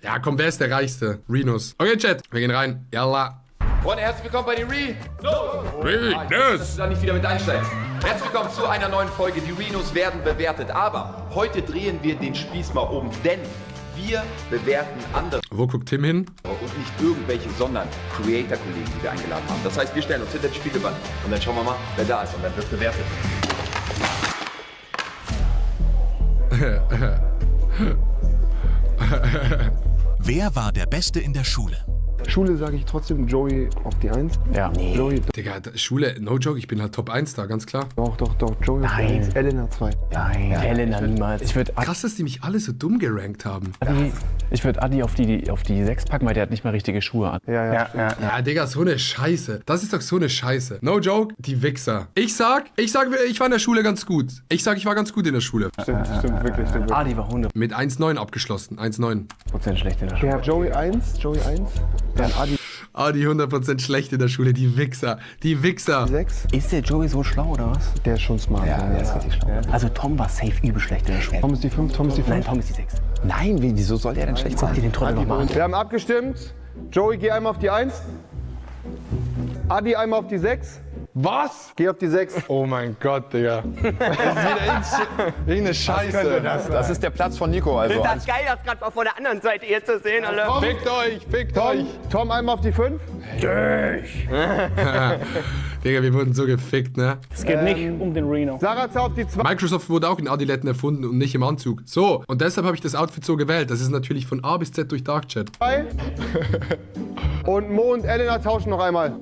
Ja, komm, wer ist der Reichste? Renos. Okay, Chat, wir gehen rein. Yalla. Freunde, herzlich willkommen bei den Dass Renos. du da nicht wieder mit einsteigst. Herzlich willkommen zu einer neuen Folge. Die Renos werden bewertet. Aber heute drehen wir den Spieß mal um, denn wir bewerten andere Wo guckt Tim hin? und nicht irgendwelche, sondern Creator-Kollegen, die wir eingeladen haben. Das heißt, wir stellen uns hinter die Spiegelwand und dann schauen wir mal, wer da ist und dann wird bewertet. Wer war der Beste in der Schule? Schule sage ich trotzdem Joey auf die 1. Ja. Nee. Joey, Digga, Schule, no joke, ich bin halt Top 1 da, ganz klar. doch, Joey auf die 1. Elena 2. Nein, Helena niemals. Ich würde Krass, dass die mich alle so dumm gerankt haben. Adi auf die 6 packen, weil der hat nicht mal richtige Schuhe an. Ja. Ja, Digga, so eine Scheiße. Das ist doch so eine Scheiße. No joke, die Wichser. Ich war in der Schule ganz gut. Ich war ganz gut in der Schule. Stimmt wirklich. Adi war 100% Mit 1,9 abgeschlossen. 1,9. schlecht in der Schule. Ja, Joey 1. Dann Adi Die 100% schlecht in der Schule. Die Wichser. 6. Ist der Joey so schlau oder was? Der ist schon smart. Ja, Der ist richtig schlau. Also Tom war safe übel schlecht in der Schule. Tom ist die 5, Tom ist die 5. Nein, Tom ist die 6. Nein, wieso soll der denn schlecht Guck dir sein? den Trottel nochmal an. Wir haben abgestimmt. Joey, geh einmal auf die 1. Adi einmal auf die 6. Was? Geh auf die 6. Oh mein Gott, Digga. Das ist wieder irgendeine Scheiße. Das ist der Platz von Nico, also. Das ist geil, das gerade mal von der anderen Seite hier zu sehen, alle. Fickt euch. Tom einmal auf die 5. Digga, wir wurden so gefickt, ne? Es geht nicht um den Reno. Sarazar auf die 2. Microsoft wurde auch in Adiletten erfunden und nicht im Anzug. So, und deshalb habe ich das Outfit so gewählt. Das ist natürlich von A bis Z durch Darkchat. Und Mo und Elena tauschen noch einmal.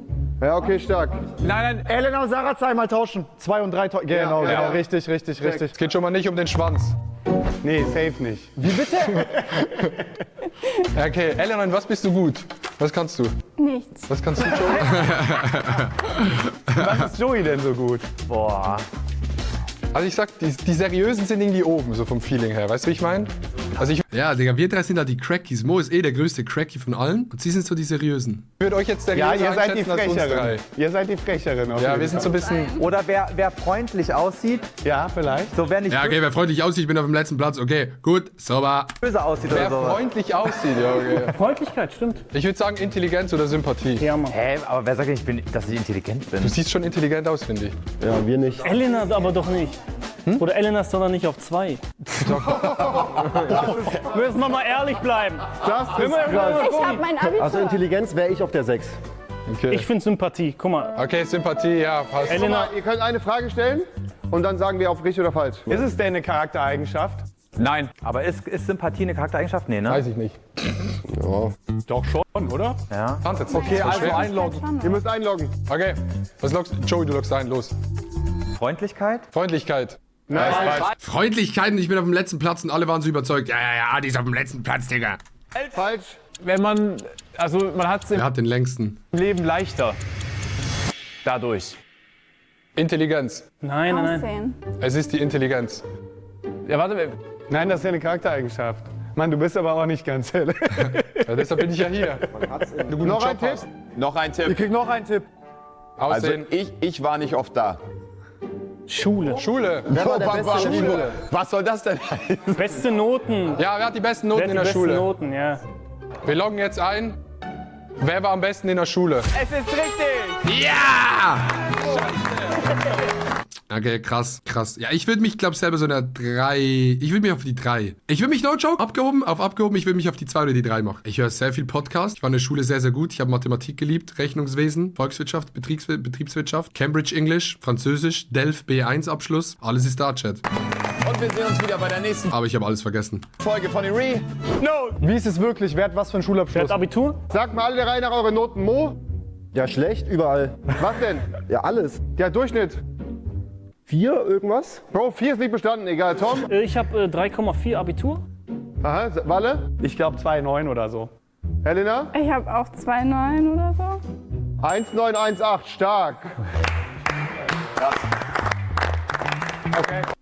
Ja, okay, stark. Nein. Elena und Sarah einmal tauschen. 2 und 3 tauschen. Genau, Ja. richtig. Es geht schon mal nicht um den Schwanz. Nee, safe nicht. Wie bitte? Okay, Eleanor, was bist du gut? Was kannst du? Nichts. Was kannst du, Joey? Was ist Joey denn so gut? Boah. Also ich sag, die Seriösen sind irgendwie oben, so vom Feeling her. Weißt du, wie ich meine? Also ich Ja, Digga, wir drei sind da die Crackies. Mo ist der größte Cracky von allen. Und sie sind so die Seriösen. würde euch jetzt Ja, seriöser ihr seid die einschätzen als uns drei. Frecheren. Ihr seid die Frecheren. auf Ja, jeden wir sind so ein bisschen... Oder wer freundlich aussieht, Fall. Ja, vielleicht. so wer nicht Ja, okay, wer freundlich aussieht, ich bin auf dem letzten Platz. Okay, gut, sauber. böse aussieht Wer oder so. freundlich aussieht, ja, okay. Freundlichkeit, stimmt. Ich würde sagen Intelligenz oder Sympathie. Ja, Mann. Hä, aber wer sagt denn, dass ich intelligent bin? Du siehst schon intelligent aus, finde ich. Ja, wir nicht. Elena aber doch nicht. Oder Elena ist doch noch nicht auf 2. Müssen wir mal ehrlich bleiben. Das ist krass. Ich habe mein Abitur. Also Intelligenz wäre ich auf der 6. Okay. Ich finde Sympathie. Guck mal. Okay, Sympathie, ja, passt. Elena, Ihr könnt eine Frage stellen und dann sagen wir auf richtig oder falsch. Ist es denn eine Charaktereigenschaft? Nein. Aber ist Sympathie eine Charaktereigenschaft? Nee, ne? Weiß ich nicht. Doch schon, oder? Ja. Okay, Also einloggen. Ihr müsst einloggen. Okay, was loggst du? Joey, du loggst ein, los. Freundlichkeit? Freundlichkeit. Nein, Freundlichkeit und ich bin auf dem letzten Platz und alle waren so überzeugt. Ja, Adi ist auf dem letzten Platz, Digga. falsch. Wenn man hat es im Wer hat den längsten? Leben leichter. Dadurch. Intelligenz. nein. Aussehen. Es ist die Intelligenz. Ja, warte. Nein, das ist ja eine Charaktereigenschaft. Mann, du bist aber auch nicht ganz hell. Ja, deshalb bin ich ja hier. Wenn du guten Noch ein Job Tipp? hast. Noch ein Tipp. Krieg noch einen Tipp. Also Aussehen. ich war nicht oft da. Schule. Schule. Was soll das denn heißen? Beste Noten. Ja, wer hat die besten Wer Noten hat in die der besten Schule? Noten, ja. Wir loggen jetzt ein. Wer war am besten in der Schule? Es ist richtig! Ja! Okay, krass. Ja, ich würde mich, glaube selber so eine 3. Ich würde mich auf die 3. Ich würde mich, no joke, abgehoben, ich würde mich auf die 2 oder die 3 machen. Ich höre sehr viel Podcast. Ich war in der Schule sehr, sehr gut. Ich habe Mathematik geliebt, Rechnungswesen, Volkswirtschaft, Betriebswirtschaft, Cambridge English, Französisch, Delft B1 Abschluss. Alles ist da, Chat. Und wir sehen uns wieder bei der nächsten Aber ich habe alles vergessen. Folge von den Wie ist es wirklich? Wer hat was für einen Wer Schulabschluss? hat Abitur? Sagt mal alle der Reihe nach eure Noten. Mo, Ja, schlecht, überall. was denn? Ja, alles. Der Durchschnitt. 4 irgendwas? Bro, 4 ist nicht bestanden. Egal, Tom. Ich habe 3,4 Abitur. Aha, Walle. Ich glaube 2,9 oder so. Helena. Ich habe auch 2,9 oder so. 1918, stark.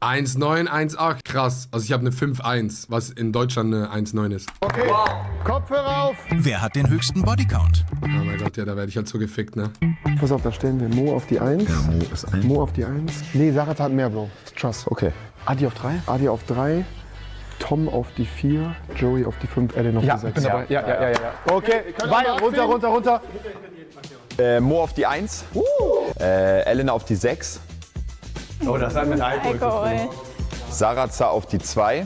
1918, krass. Also ich habe eine 5,1, was in Deutschland eine 1,9 ist. Okay, Kopfhörer auf. Wer hat den höchsten Bodycount? Oh mein Gott, ja, da werde ich halt so gefickt, ne? Pass auf, da stellen wir Mo auf die 1. Ja, Mo ist ein. Mo auf die 1. Nee, Sarah hat mehr, Bro. Trust. Okay. Adi auf 3. Adi auf 3. Tom auf die 4, Joey auf die 5, Ellen auf die 6. Ich bin dabei. Ja. Okay, runter. Mo auf die 1. Elena auf die 6. Oh, das hat mit Alkohol zu tun. Sarazar auf die 2.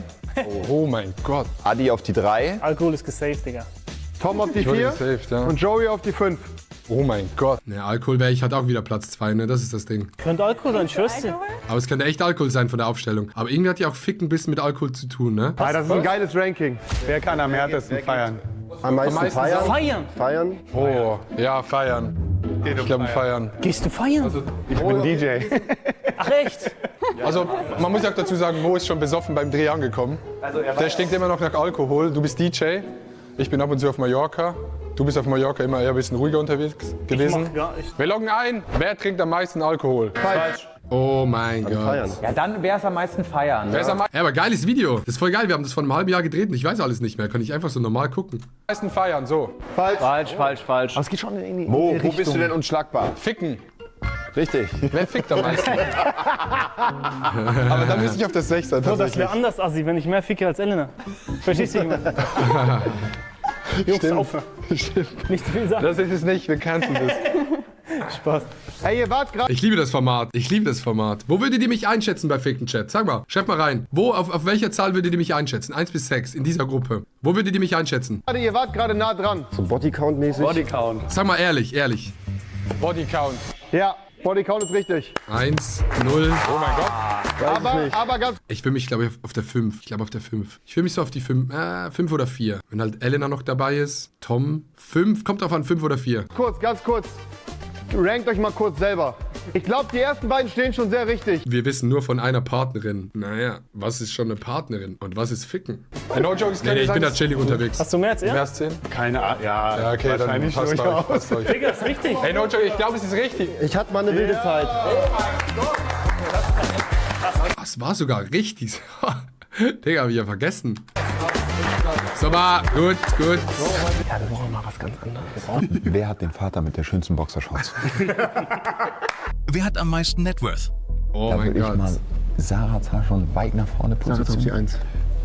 Oh mein Gott. Adi auf die 3. Alkohol ist gesaved, Digga. Tom auf die wurde 4 gesaved, ja. und Joey auf die 5. Oh mein Gott. Ne, Alkohol wäre ich halt auch wieder Platz 2, ne? Das ist das Ding. Könnte Alkohol sein, Schwester. Aber es könnte echt Alkohol sein von der Aufstellung. Aber irgendwie hat ja auch Ficken ein bisschen mit Alkohol zu tun, ne? Ah, das ist ein geiles Ranking. Wer kann am härtesten feiern? Am meisten feiern. Feiern? Feiern. Oh, ja, feiern. Ich glaube, feiern. Gehst du feiern? Ich bin DJ. Ach echt? Also, man muss auch dazu sagen, Mo ist schon besoffen beim Dreh angekommen. Der stinkt immer noch nach Alkohol. Du bist DJ. Ich bin ab und zu auf Mallorca. Du bist auf Mallorca immer eher ein bisschen ruhiger unterwegs gewesen. Wir loggen ein. Wer trinkt am meisten Alkohol? Falsch. Oh mein Gott. Feiern. Ja, dann wäre es am meisten feiern. Wer ist am Ja, aber geiles Video. Das ist voll geil. Wir haben das vor einem halben Jahr gedreht und ich weiß alles nicht mehr. Kann ich einfach so normal gucken. meisten feiern? So. Falsch. Aber es geht schon in die Mo, wo bist du denn unschlagbar? Ficken. Richtig. Wer fickt am meisten? Aber dann müsste ich auf das 6er Bro, das tatsächlich. wäre anders, Assi, wenn ich mehr ficke als Elena. Verstehst du, Junge? Jungs, aufhören. Nicht zu viel sagen. Das ist es nicht, wir canceln das. Spaß. Hey, ihr wart gerade. Ich liebe das Format. Ich liebe das Format. Wo würdet ihr mich einschätzen bei Ficken Chat? Sag mal, schreibt mal rein. Auf welcher Zahl würdet ihr mich einschätzen? 1 bis 6 in dieser Gruppe. Wo würdet ihr mich einschätzen? Ihr wart gerade nah dran. So Bodycount-mäßig. Bodycount. Sag mal ehrlich. Bodycount. Ja, Bodycount ist richtig. 1, 0. Oh mein Gott. Aber ganz. Ich will mich, glaube ich, auf der 5. Ich glaube auf der 5. Ich will mich so auf die 5. 5 oder 4. Wenn halt Elena noch dabei ist. Tom. 5. Kommt drauf an, 5 oder 4. Ganz kurz. Rankt euch mal kurz selber. Ich glaube, die ersten beiden stehen schon sehr richtig. Wir wissen nur von einer Partnerin. Naja, was ist schon eine Partnerin? Und was ist Ficken? Hey, no joke, Nee, ich bin da chillig unterwegs. Hast du mehr als er? Mehr als 10? Keine Ahnung. Ja, Okay, dann wahrscheinlich passt durchaus. euch. Passt euch. Digga, ist richtig. Hey, no joke, ich glaube, es ist richtig. Ich hatte mal eine wilde Zeit. Das war sogar richtig. Digga, hab ich ja vergessen. So, mal. Gut. Wer hat den Vater mit der schönsten Boxershorts? Wer hat am meisten Net Worth? Oh mein würde ich Gott. mal Sarazar schon weit nach vorne positionieren. 1.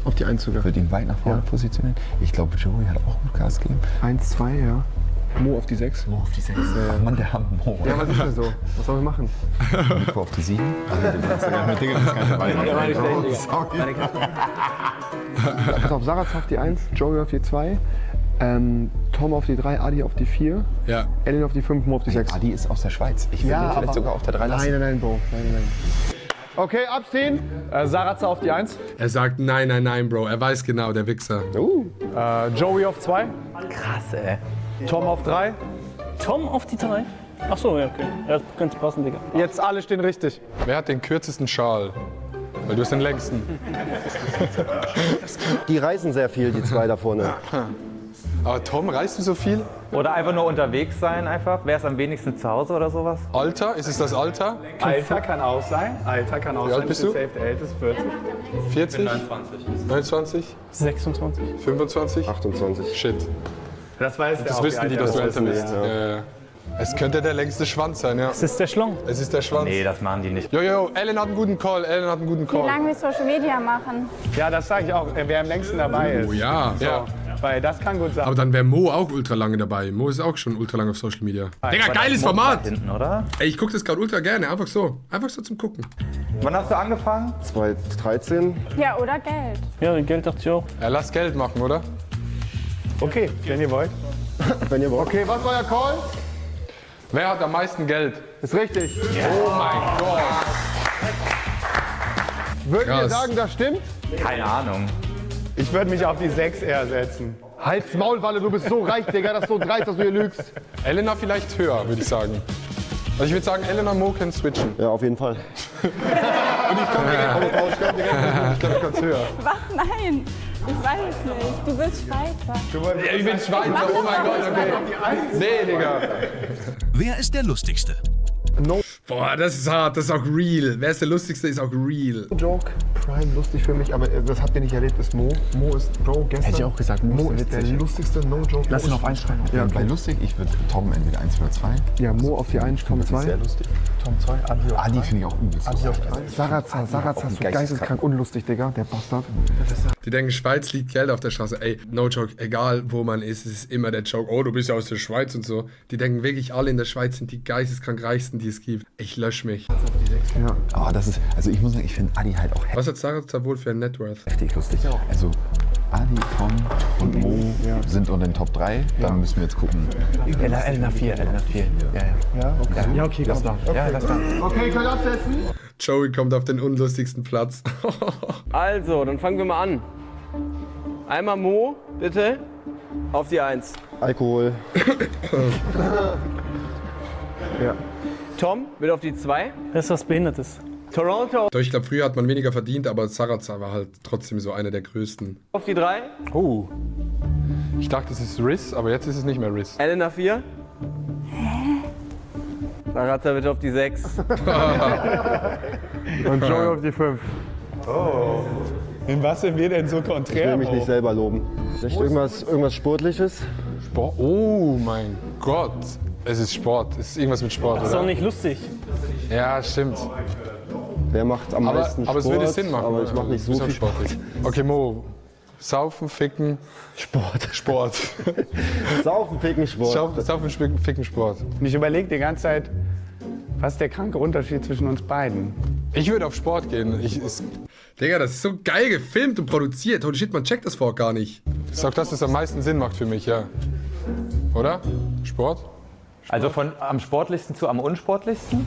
Auf die 1 sogar. Würde ihn weit nach vorne positionieren. Ich glaube, Joey hat auch gut Gas gegeben. 1, 2, ja. Mo auf die 6. Mo auf die 6. Ach Mann, der hat Mo. Ja, was ist denn so? Was sollen wir machen? Nico auf die 7. Pass auf, Sarazar auf die 1, Joey auf die 2, Tom auf die 3, Adi auf die 4, Ja. Ellen auf die 5, Mo auf die 6. Adi ist aus der Schweiz. Ich würde ihn vielleicht sogar auf der 3 lassen. Nein, Bro. Nein. Okay, abziehen. Sarazar auf die 1. Er sagt nein, Bro. Er weiß genau, der Wichser. Joey auf 2. Krass, ey. Tom auf 3. Tom auf die 3? Ach so, ja, okay. Ja, könnte passen, Digga. Jetzt alle stehen richtig. Wer hat den kürzesten Schal? Weil du hast den längsten. Die reisen sehr viel, die zwei da vorne. Aber Tom, reist du so viel? Oder einfach nur unterwegs sein einfach. Wer ist am wenigsten zu Hause oder sowas? Alter? Ist es das Alter? Alter kann auch sein. Wie alt bist du? Safe der älteste 40. 40? 29? 26. 25? 28. Shit. Das weiß der Das auch, wissen wie die, alt dass du er älter ist. bist. Es könnte der längste Schwanz sein, ja. Das ist der Schlong. Es ist der Schwanz. Nee, das machen die nicht. Jojo, Ellen hat einen guten Call. Wie lange wir Social Media machen? Ja, das sage ich auch. Wer am längsten dabei ist. Oh ja. Ja. Weil das kann gut sein. Aber dann wäre Mo auch ultra lange dabei. Mo ist auch schon ultra lange auf Social Media. Digga, geiles Format! Hinten, oder? Ey, ich guck das gerade ultra gerne. Einfach so zum Gucken. Wann hast du angefangen? 2013. Ja, oder Geld. Ja, Geld dachte ich auch. Ja, lass Geld machen, oder? Okay, wenn ihr wollt. Wenn ihr wollt. Okay, was ist euer Call? Wer hat am meisten Geld? Ist richtig. Oh mein Gott. Würdet ihr Krass. sagen, das stimmt? Keine Ahnung. Ich würde mich auf die 6 eher setzen. Halt's Maul, Walle, du bist so reich, Digga, das ist so dreist, dass du hier lügst. Elena vielleicht höher, würde ich sagen. Also ich würde sagen, Elena Mo können switchen. Ja, auf jeden Fall. Ich glaube, du kannst höher. Was? Nein. Ich weiß es nicht. Du bist Schweizer. Ja, ich bin Schweizer, oh mein Gott, okay. Nee, Digga. Wer ist der lustigste? Boah, das ist hart. Das ist auch real. Wer ist der Lustigste, ist auch real. Joke, Prime, lustig für mich, aber das habt ihr nicht erlebt, ist Mo. Mo ist, Bro, gestern. Hätte ich auch gesagt, Mo ist der witzig. lustigste, no joke. Lass ihn auf 1 schreiben. Ja, Bei okay. lustig, ich würde Tom entweder 1 oder 2. Ja, Mo auf die 1, Tom 2. Sehr lustig. Tom 2, Adi auf Adi finde ich auch übelst. Adi auf 3. Sarazar ist so geisteskrank unlustig, Digga. Der Bastard. Die denken, Schweiz liegt Geld auf der Straße. Ey, no joke, egal wo man ist, es ist immer der Joke, oh, du bist ja aus der Schweiz und so. Die denken wirklich, alle in der Schweiz sind die geisteskrank reichsten, die es gibt. Ich lösche mich. Ja. Oh, das ist, also ich muss sagen, ich finde Adi halt auch Was hat Sarazar wohl für ein Net Worth? heftig lustig. Also Adi, Tom und Mo sind unter den Top 3. Dann müssen wir jetzt gucken. Elena 4. Ja, okay. Ja, okay, lass mal. Ja, lass mal. Okay, könnt absetzen. Joey kommt auf den unlustigsten Platz. Also, dann fangen wir mal an. Einmal Mo, bitte, auf die 1. Alkohol. Ja. Tom, bitte auf die 2. Das ist was Behindertes. Toronto Doch, ich glaube, früher hat man weniger verdient, aber Sarazar war halt trotzdem so einer der größten. auf die 3. Oh. Ich dachte, es ist Riz, aber jetzt ist es nicht mehr Riz. Elena 4. Sarazar bitte auf die 6. Und Joey auf die 5. In was sind wir denn so Ich will konträr? mich nicht selber loben. Vielleicht irgendwas Sportliches? Sport. Oh mein Gott. Es ist Sport. Es ist irgendwas mit Sport, Das ist auch oder? nicht lustig. Ja, stimmt. Wer macht am meisten Aber es Sport? würde Sinn machen. Aber ich mache nicht so Ist auch viel Sport. sportlich. Okay, Mo. Saufen, ficken, Sport. Sport. Saufen, ficken, Sport. Saufen, ficken, Sport. Und ich überlege die ganze Zeit, was ist der kranke Unterschied zwischen uns beiden? Ich würde auf Sport gehen. Digga, das ist so geil gefilmt und produziert. Holy shit, man checkt das vor gar nicht. Ist auch das, was am meisten Sinn macht für mich, ja. Oder? Sport? Also von am sportlichsten zu am unsportlichsten?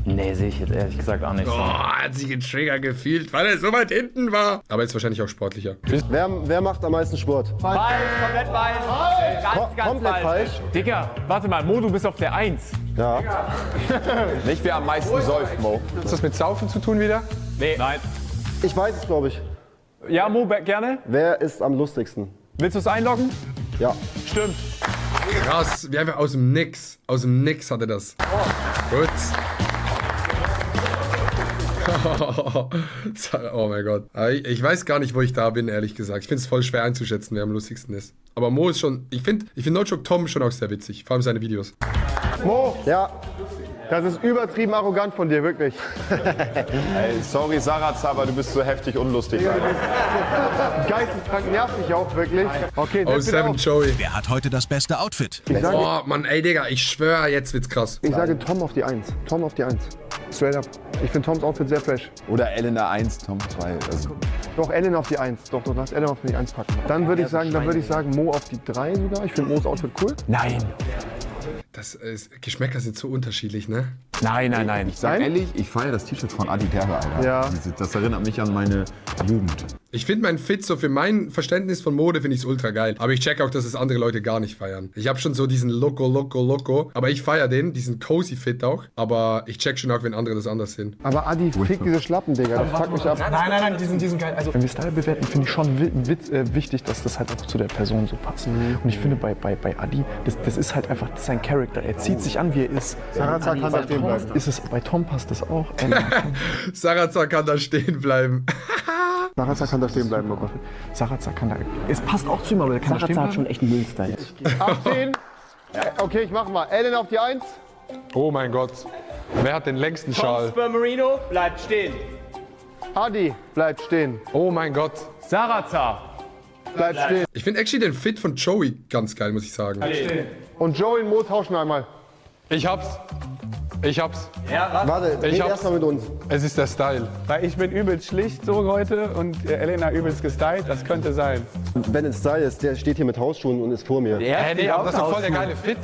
Nee, sehe ich jetzt ehrlich gesagt auch nicht. Oh, hat sich getriggert gefühlt, weil er so weit hinten war. Aber jetzt wahrscheinlich auch sportlicher. Wer macht am meisten Sport? Falsch, komplett falsch. Ganz Komplett falsch. Digga, warte mal, Mo, du bist auf der 1. Ja. Nicht wer am meisten säuft, Mo. Hat das mit Saufen zu tun wieder? Nee. Nein. Ich weiß es, glaube ich. Ja, Mo, gerne. Wer ist am lustigsten? Willst du es einloggen? Ja. Stimmt. Krass, wie einfach aus dem Nix. Aus dem Nix hatte das. Gut. Oh mein Gott. Aber ich weiß gar nicht, wo ich da bin, ehrlich gesagt. Ich finde es voll schwer einzuschätzen, wer am lustigsten ist. Aber Mo ist schon, ich finde No Joke Tom schon auch sehr witzig. Vor allem seine Videos. Mo, Ja. das ist übertrieben arrogant von dir, wirklich. Ey, sorry, Sarazar, aber du bist so heftig unlustig. Geisteskrank nervt mich auch, wirklich. Okay, Oh, setz wieder 7 auf. Joey. Wer hat heute das beste Outfit? Oh, Mann, ey, Digga, ich schwöre, jetzt wird's krass. Ich sage Tom auf die 1. Tom auf die 1. Straight up. Ich finde Toms Outfit sehr fresh. Oder Elena 1, Tom 2. Also, Doch, Ellen auf die 1. Doch, lass Ellen auf die 1 packen. Dann würde ich sagen, Mo auf die 3 sogar. Ich finde Mo's Outfit cool. Nein. Geschmäcker sind so unterschiedlich, ne? Nein. ich sag ehrlich, ich feiere das T-Shirt von Adi Terre, Alter. Ja. Das erinnert mich an meine Jugend. Ich finde mein Fit so für mein Verständnis von Mode finde ich ultra geil. Aber ich check auch, dass es andere Leute gar nicht feiern. Ich habe schon so diesen Loco. Aber ich feiere diesen cozy Fit auch. Aber ich check schon auch, wenn andere das anders sehen. Aber Adi, fick diese Schlappen, Digga. Das fuckt mich ab. Nein, die sind geil. Also, wenn wir Style bewerten, finde ich schon wichtig, dass das halt auch zu der Person so passt. Und ich finde bei Adi, das ist halt einfach sein Charakter. Er zieht sich an, wie er ist. Sarazar kann da stehen bleiben. Bei Tom passt das auch. Sarazar kann da stehen bleiben. Sarazar kann da stehen bleiben, Locker. Sarazar kann da. Es passt auch zu ihm, aber der kann da stehen bleiben. Hat schon echt einen Müllstyle. 18. Okay, ich mach mal. Ellen auf die 1. Oh mein Gott. Wer hat den längsten Schal? Spermarino, bleibt stehen. Adi, bleibt stehen. Oh mein Gott. Sarazar. Bleibt stehen. Ich finde actually den Fit von Joey ganz geil, muss ich sagen. Und Joey und Mo tauschen einmal. Ich hab's. Warte, red erstmal mit uns. Es ist der Style. Weil ich bin übelst schlicht so heute und Elena übelst gestylt, das könnte sein. Wenn es Style ist, der steht hier mit Hausschuhen und ist vor mir. Nee, aber das ist doch voll der geile Fit.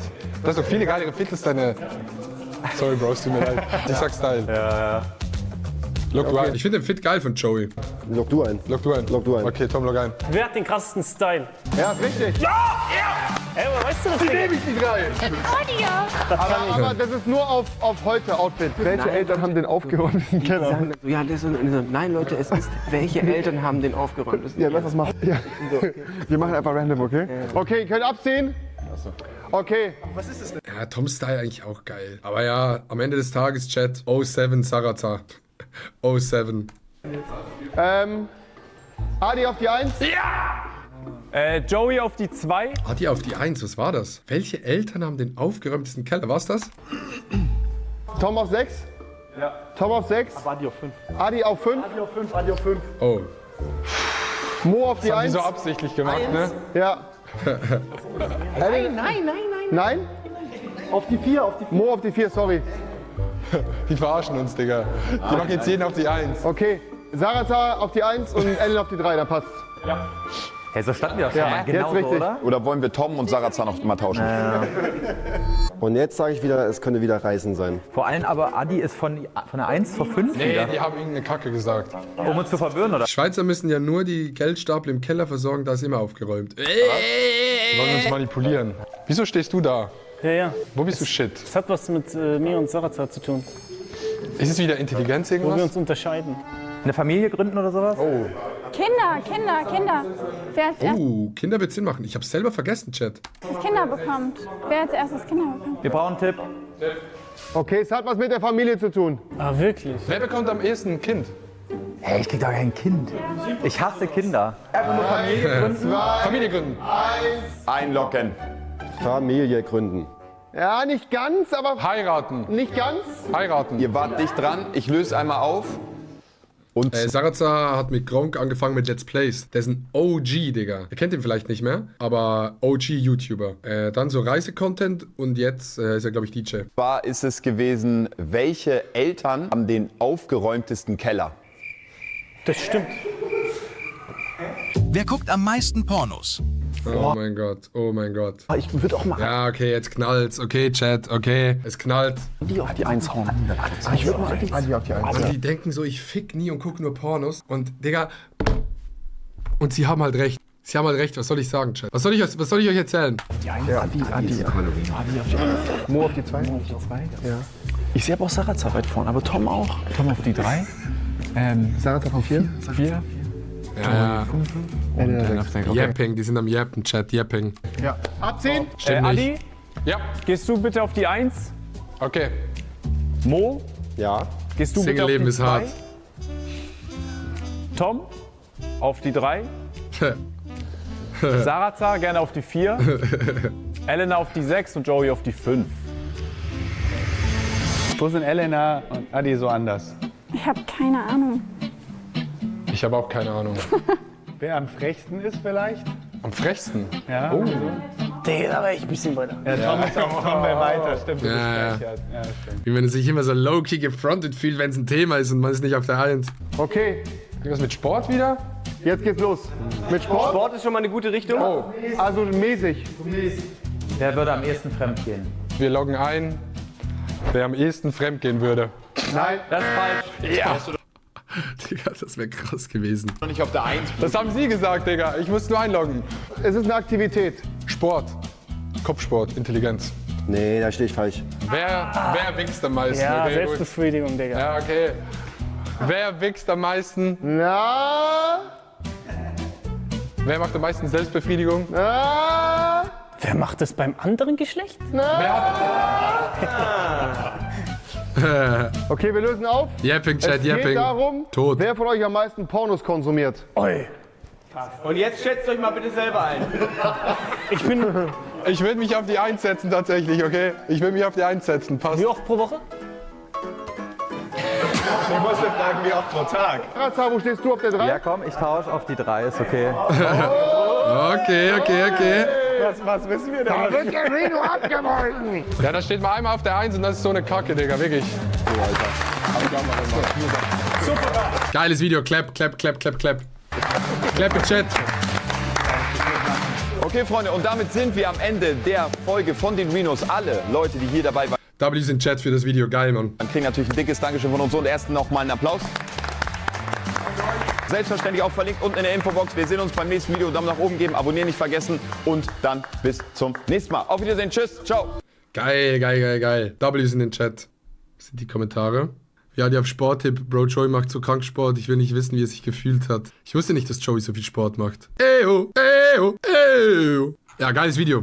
Das ist doch viele geilere Fit, ist deine... Sorry, Bro, es tut mir leid. Ich sag Style. Ja. Log du ein. Ich finde den Fit geil von Joey. Log du ein. Log du ein. Okay, Tom, log ein. Wer hat den krassesten Style? Ja, ist richtig. Ey, aber weißt du das? Die nehme ich die 3. Aber das ist nur auf heute Outfit. Welche Eltern haben den aufgeräumt, diesen Keller? Ja, nein, Leute, es ist, welche Eltern haben den aufgeräumt? Ja, lass das machen. Ja. Wir machen einfach random, okay? Okay, ihr könnt abziehen. Okay. Was ist das denn? Ja, Toms Style eigentlich auch geil. Aber ja, am Ende des Tages, Chat, 07 Sarazar. 07. Adi auf die 1. Joey auf die 2. Adi auf die 1, was war das? Welche Eltern haben den aufgeräumtesten Keller? War's das? Tom auf 6? Ja. Tom auf 6? Aber Adi auf 5. Adi auf 5? Adi auf 5, Adi auf 5. Oh. Mo auf die Das haben die 1? so absichtlich gemacht, ne? Ja. Nein. Nein? Auf die 4, auf die 4. Mo auf die 4, sorry. Die verarschen uns, Digga. Die machen jetzt jeden auf die 1. Okay. Sarazar auf die 1 und Ellen auf die 3, da passt. Hey, so standen wir doch schon mal. Jetzt Genau so, richtig. oder? Oder wollen wir Tom und Sarazar noch mal tauschen? Und jetzt sage ich wieder, es könnte wieder Reisen sein. Vor allem aber Adi ist von der 1 zur 5 Nee, wieder. die haben irgendeine Kacke gesagt. Um uns zu verwirren, oder? Die Schweizer müssen ja nur die Geldstapel im Keller versorgen, da ist immer aufgeräumt. Die wollen uns manipulieren. Wieso stehst du da? Ja. Wo bist du shit? Das hat was mit mir und Sarazar zu tun. Ist es wieder Intelligenz Wo wir irgendwas? uns unterscheiden. Eine Familie gründen oder sowas? Oh. Kinder. Wer als erstes Kinder wird Sinn machen. Ich hab's selber vergessen, Chat. Kinder bekommt? Wer als erstes Kinder bekommt? Wir brauchen einen Tipp. Okay, es hat was mit der Familie zu tun. Ah, wirklich? Wer bekommt am ehesten ein Kind? Hey, ich krieg doch kein Kind. Ich hasse Kinder. Familie gründen. Einloggen. Familie gründen. Ja, nicht ganz, aber Heiraten. nicht ganz. Heiraten. Ihr wart dicht dran. Ich löse einmal auf. Und Sarazar hat mit Gronk angefangen mit Let's Plays. Der ist ein OG, Digga. Ihr kennt ihn vielleicht nicht mehr, aber OG-YouTuber. Dann so Reisecontent und jetzt ist er, glaube ich, DJ. War ist es gewesen, welche Eltern haben den aufgeräumtesten Keller? Das stimmt. Wer guckt am meisten Pornos? Oh mein Gott, oh mein Gott. Ich würde auch mal Ja, okay, jetzt knallt's. Okay, Chat, okay, es knallt. Adi auf die 1 hauen. Ich würde mal Adi auf die 1. Und die denken so, ich fick nie und gucke nur Pornos. Und, Digga, und sie haben halt recht. Sie haben halt recht, was soll ich sagen, Chat? Was soll ich euch erzählen? Adi auf die 1. Mo auf die 2? Mo auf die 2? Ja. Ich sehe aber auch Sarazar weit vorne, aber Tom auch. Tom auf die 3. Sarazar auf die 4? 4. Ja, Okay. Yapping, die sind am Yappen, Chat, Yapping. Ja. Ab 10? Stimmt nicht. Adi, Ja, gehst du bitte auf die 1? okay. Mo, Ja. gehst du bitte auf Single-Leben die ist 2? hart. Tom, auf die 3. Sarazar gerne auf die 4. Elena auf die 6 und Joey auf die 5. Wo sind Elena und Adi so anders? Ich habe keine Ahnung. Ich habe auch keine Ahnung. Wer am frechsten ist vielleicht? Am frechsten? Ja. Oh. Der da wäre ich ein bisschen weiter. Ja, Tom ist auch Tom wäre weiter. Stimmt. Ja. Ja, stimmt. Wie man sich immer so low-key gefrontet fühlt, wenn es ein Thema ist und man ist nicht auf der 1. Okay, Irgendwas mit Sport wieder? jetzt geht's los. Mit Sport? Sport ist schon mal eine gute Richtung. Oh, Also mäßig. Wer würde am ehesten fremd gehen? wir loggen ein, wer am ehesten fremd gehen würde. Nein. Das ist falsch. Ja. Digga, das wäre krass gewesen. Noch nicht auf der 1. Das haben Sie gesagt, Digga. Ich muss nur einloggen. Es ist eine Aktivität. Sport. Kopfsport, Intelligenz. Nee, da stehe ich falsch. Wer wichst am meisten? Ja, Okay, gut. Selbstbefriedigung, Digga. Ja, okay. Wer wichst am meisten? Na? Wer macht am meisten Selbstbefriedigung? Na? Wer macht das beim anderen Geschlecht? Okay, wir lösen auf. Yapping, Chat, Es geht Yapping. darum, Tot. wer von euch am meisten Pornos konsumiert. Oi. Und jetzt schätzt euch mal bitte selber ein. Ich will mich auf die 1 setzen tatsächlich, okay? Ich will mich auf die 1 setzen, passt. Wie oft pro Woche? Ich muss ja fragen, wie oft pro Tag? Sarazar, wo stehst du auf der 3? Ja, komm, ich tausche auf die 3, ist okay. Okay. Was wissen wir da? Wird der Reno abgewogen. Ja, da steht mal einmal auf der 1 und das ist so eine Kacke, Digga, wirklich. Geiles Video. Clap. Clap im Chat. Okay, Freunde, und damit sind wir am Ende der Folge von den Renos. Alle Leute, die hier dabei waren, W's in Chat für das Video. Geil, Mann. kriegen natürlich ein dickes Dankeschön von uns und erst noch mal einen Applaus. Selbstverständlich auch verlinkt unten in der Infobox. Wir sehen uns beim nächsten Video. Daumen nach oben geben, abonnieren nicht vergessen und dann bis zum nächsten Mal. Auf Wiedersehen, tschüss, ciao. Geil. W's in den Chat. Das sind die Kommentare. Ja, die auf Sporttipp. Bro, Joey macht so krank Sport. Ich will nicht wissen, wie er sich gefühlt hat. Ich wusste nicht, dass Joey so viel Sport macht. Ja, geiles Video.